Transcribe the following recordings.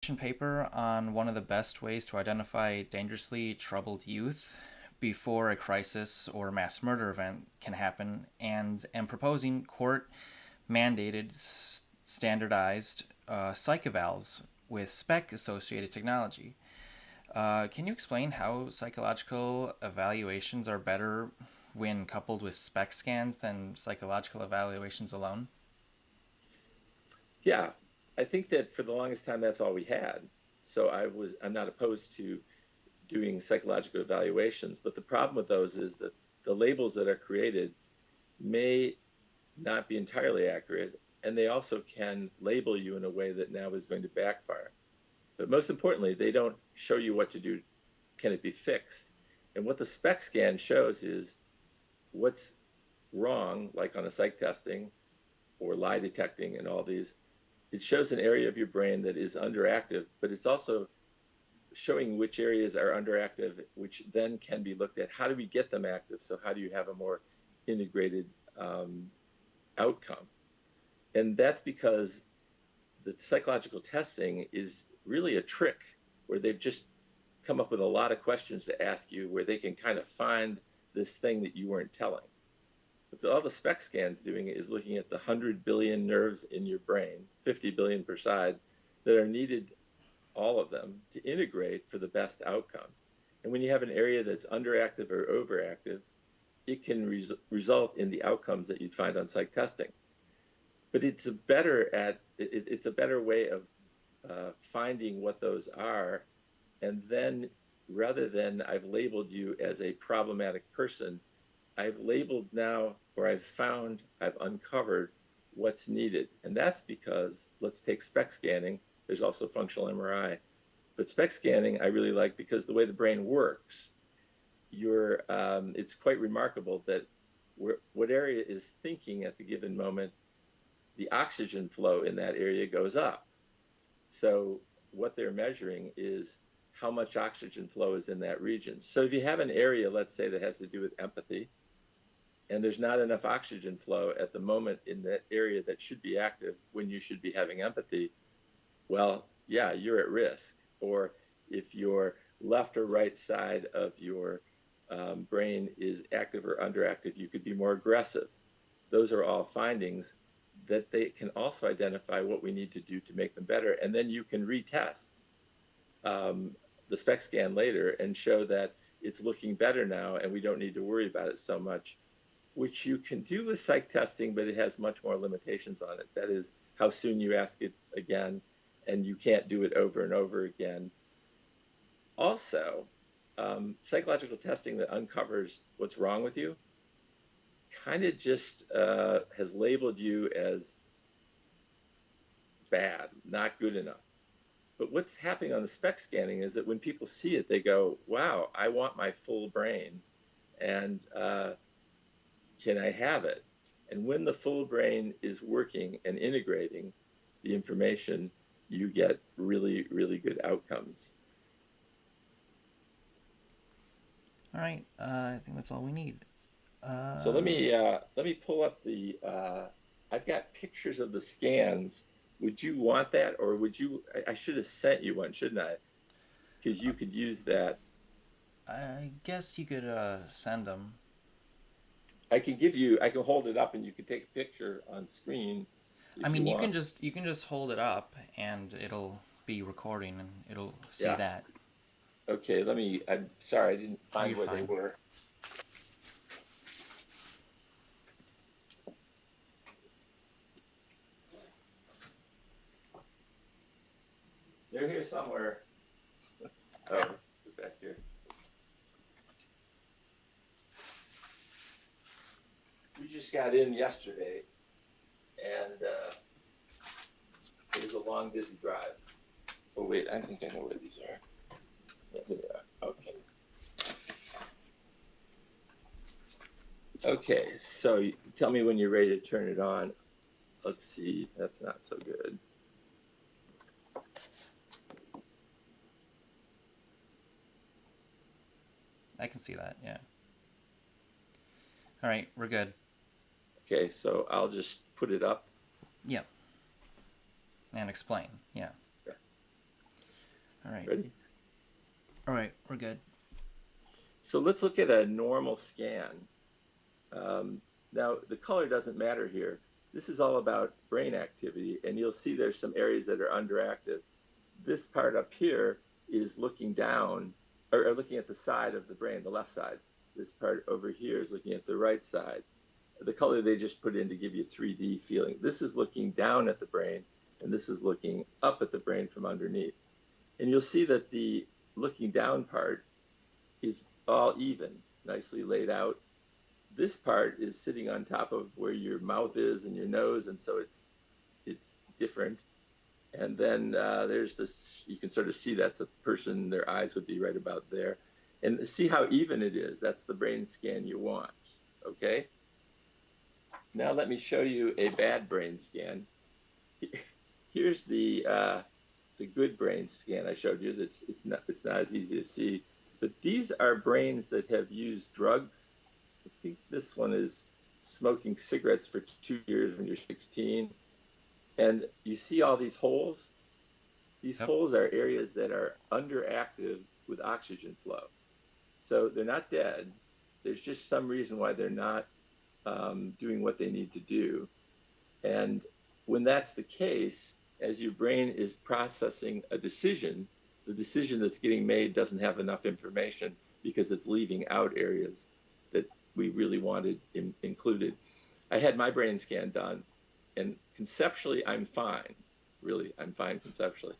dissertation paper on one of the best ways to identify dangerously troubled youth before a crisis or mass murder event can happen, and am proposing court mandated standardized psych evals with SPECT associated technology. Can you explain how psychological evaluations are better when coupled with SPECT scans than psychological evaluations alone? Yeah, I think that for the longest time that's all we had. So I'm not opposed to doing psychological evaluations, but the problem with those is that the labels that are created may not be entirely accurate, and they also can label you in a way that now is going to backfire. But most importantly, they don't show you what to do. Can it be fixed? And what the SPECT scan shows is what's wrong, like on a psych testing or lie detecting and all these. It shows an area of your brain that is underactive, but it's also showing which areas are underactive, which then can be looked at. How do we get them active? So how do you have a more integrated outcome? And that's because the psychological testing is really a trick where they've just come up with a lot of questions to ask you where they can kind of find this thing that you weren't telling. But all the SPECT scans doing is looking at the 100 billion nerves in your brain, 50 billion per side, that are needed, all of them, to integrate for the best outcome. And when you have an area that's underactive or overactive, it can result in the outcomes that you'd find on psych testing. But it's a better way of finding what those are, and then rather than I've labeled you as a problematic person, I've labeled now, or I've uncovered what's needed. And that's because, let's take SPECT scanning. There's also functional MRI. But SPECT scanning I really like because the way the brain works, it's quite remarkable that what area is thinking at the given moment, the oxygen flow in that area goes up. So what they're measuring is how much oxygen flow is in that region. So if you have an area, let's say, that has to do with empathy, and there's not enough oxygen flow at the moment in that area that should be active when you should be having empathy, well, yeah, you're at risk. Or if your left or right side of your brain is active or underactive, you could be more aggressive. Those are all findings that they can also identify what we need to do to make them better. And then you can retest the SPECT scan later and show that it's looking better now and we don't need to worry about it so much, which you can do with psych testing, but it has much more limitations on it. That is how soon you ask it again, and you can't do it over and over again. Also, psychological testing that uncovers what's wrong with you kind of just has labeled you as bad, not good enough. But what's happening on the SPECT scanning is that when people see it, they go, wow, I want my full brain, and can I have it? And when the full brain is working and integrating the information, you get really, really good outcomes. All right, I think that's all we need. So let me pull up the. I've got pictures of the scans. Would you want that, or would you? I should have sent you one, shouldn't I? Because you could use that. I guess you could send them. I can give you. I can hold it up, and you can take a picture on screen I if you mean, want. you can just hold it up and it'll be recording and it'll see Yeah. that. Okay. Let me. I'm sorry, I didn't Oh, find you're where they fine. were. They're here somewhere. Oh, they're back here. We just got in yesterday, and it was a long, busy drive. Oh wait, I think I know where these are. Yeah, there they are. Okay. Okay, so tell me when you're ready to turn it on. Let's see, that's not so good. I can see that, yeah. All right, we're good. Okay, so I'll just put it up. Yeah. And explain, yeah. Yeah. All right. Ready? All right, we're good. So let's look at a normal scan. Now, the color doesn't matter here. This is all about brain activity, and you'll see there's some areas that are underactive. This part up here is looking down, or looking at the side of the brain, the left side. This part over here is looking at the right side. The color they just put in to give you 3D feeling. This is looking down at the brain, and this is looking up at the brain from underneath. And you'll see that the looking down part is all even, nicely laid out. This part is sitting on top of where your mouth is and your nose, and so it's different. And then there's this, you can sort of see that's a person, their eyes would be right about there. And see how even it is. That's the brain scan you want, okay? Now let me show you a bad brain scan. Here's the good brain scan I showed you. It's not as easy to see, but these are brains that have used drugs. I think this one is smoking cigarettes for 2 years when you're 16. And you see all these holes? These holes are areas that are underactive with oxygen flow. So they're not dead. There's just some reason why they're not doing what they need to do. And when that's the case, as your brain is processing a decision, the decision that's getting made doesn't have enough information because it's leaving out areas that we really wanted included. I had my brain scan done, and conceptually, I'm fine. Really, I'm fine conceptually.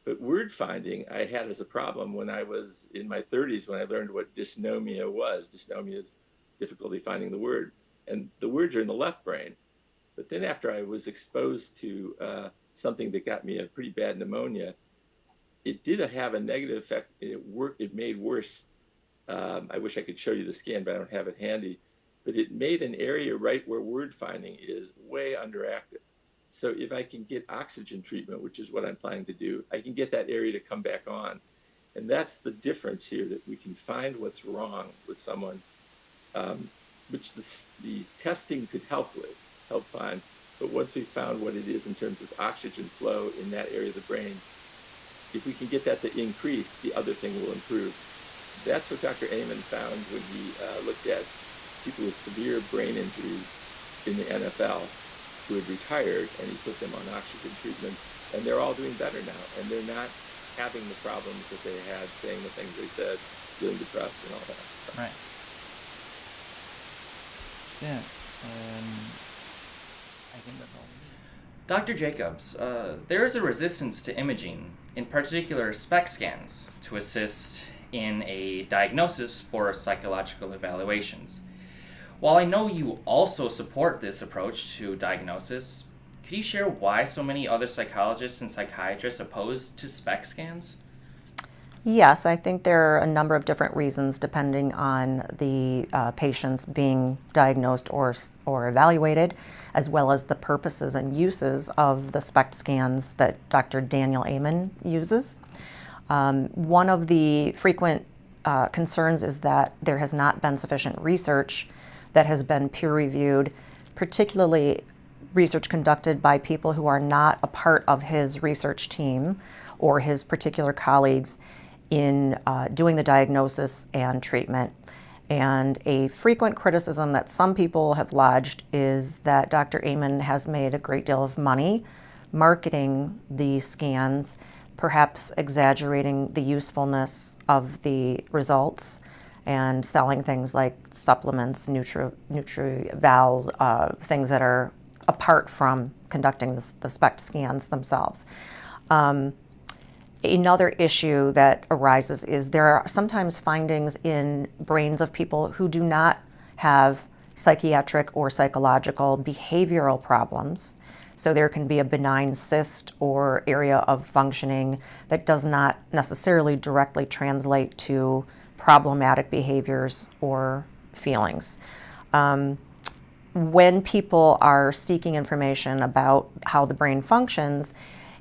But word finding, I had as a problem when I was in my 30s when I learned what dysnomia was. Dysnomia is difficulty finding the word. And the words are in the left brain. But then after I was exposed to something that got me a pretty bad pneumonia, it did have a negative effect. It made worse. I wish I could show you the scan, but I don't have it handy. But it made an area right where word finding is way underactive. So if I can get oxygen treatment, which is what I'm planning to do, I can get that area to come back on. And that's the difference here, that we can find what's wrong with someone, which the testing could help find. But once we found what it is in terms of oxygen flow in that area of the brain, if we can get that to increase, the other thing will improve. That's what Dr. Amen found when he looked at people with severe brain injuries in the NFL who had retired, and he put them on oxygen treatment, and they're all doing better now, and they're not having the problems that they had, saying the things they said, feeling depressed and all that. Right. So, yeah, I think that's all. Dr. Jacobs, there is a resistance to imaging, in particular SPECT scans, to assist in a diagnosis for psychological evaluations. While I know you also support this approach to diagnosis, could you share why so many other psychologists and psychiatrists oppose to SPECT scans? Yes, I think there are a number of different reasons depending on the patients being diagnosed or evaluated, as well as the purposes and uses of the SPECT scans that Dr. Daniel Amen uses. One of the frequent concerns is that there has not been sufficient research that has been peer-reviewed, particularly research conducted by people who are not a part of his research team or his particular colleagues in doing the diagnosis and treatment. And a frequent criticism that some people have lodged is that Dr. Amen has made a great deal of money marketing the scans, perhaps exaggerating the usefulness of the results and selling things like supplements, Nutri-Vals, things that are apart from conducting the SPECT scans themselves. Another issue that arises is there are sometimes findings in brains of people who do not have psychiatric or psychological behavioral problems. So there can be a benign cyst or area of functioning that does not necessarily directly translate to problematic behaviors or feelings. When people are seeking information about how the brain functions,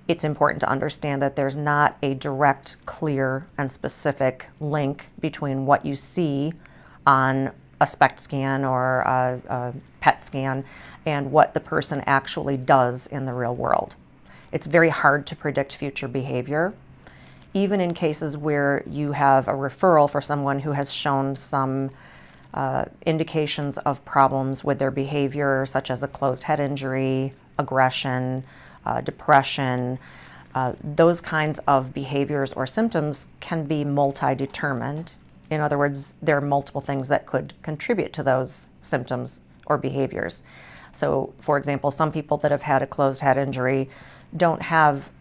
it's important to understand that there's not a direct, clear, and specific link between what you see on a SPECT scan or a PET scan and what the person actually does in the real world. It's very hard to predict future behavior, even in cases where you have a referral for someone who has shown some indications of problems with their behavior, such as a closed head injury, aggression, depression, those kinds of behaviors or symptoms can be multi-determined. In other words, there are multiple things that could contribute to those symptoms or behaviors. So, for example, some people that have had a closed head injury don't have,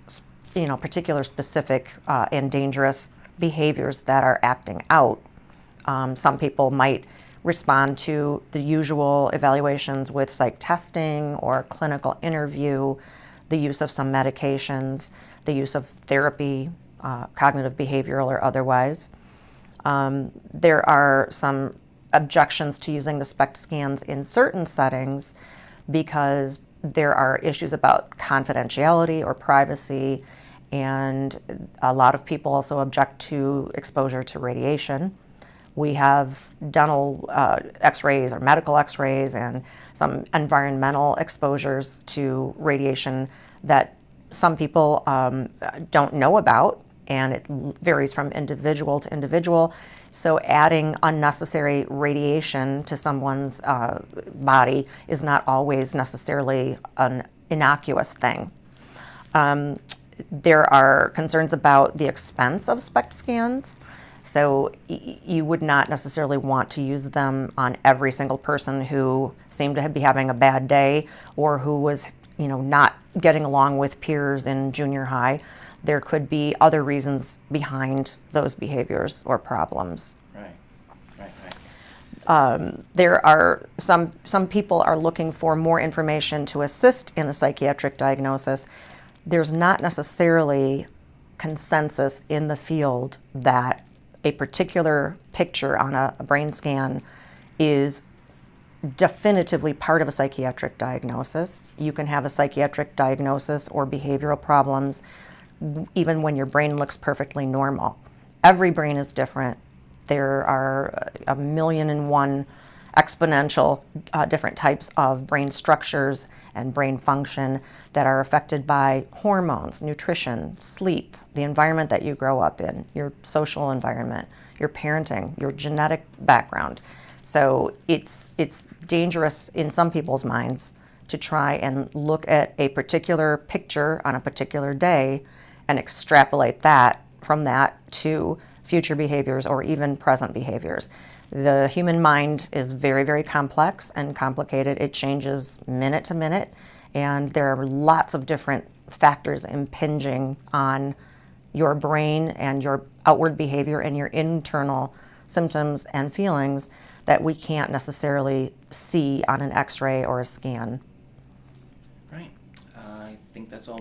particular specific and dangerous behaviors that are acting out. Some people might respond to the usual evaluations with psych testing or clinical interview, the use of some medications, the use of therapy, cognitive behavioral or otherwise. There are some objections to using the SPECT scans in certain settings because there are issues about confidentiality or privacy, and a lot of people also object to exposure to radiation. We have dental x-rays or medical x-rays and some environmental exposures to radiation that some people don't know about, and it varies from individual to individual. So adding unnecessary radiation to someone's body is not always necessarily an innocuous thing. There are concerns about the expense of SPECT scans. So you would not necessarily want to use them on every single person who seemed to be having a bad day or who was, not getting along with peers in junior high. There could be other reasons behind those behaviors or problems. Right. There are some people are looking for more information to assist in a psychiatric diagnosis. There's not necessarily consensus in the field that a particular picture on a brain scan is definitively part of a psychiatric diagnosis. You can have a psychiatric diagnosis or behavioral problems even when your brain looks perfectly normal. Every brain is different. There are 1,000,001 exponential different types of brain structures and brain function that are affected by hormones, nutrition, sleep, the environment that you grow up in, your social environment, your parenting, your genetic background. So it's dangerous in some people's minds to try and look at a particular picture on a particular day and extrapolate that from that to future behaviors or even present behaviors. The human mind is very, very complex and complicated. It changes minute to minute, and there are lots of different factors impinging on your brain and your outward behavior and your internal symptoms and feelings that we can't necessarily see on an x-ray or a scan. Right. I think that's all.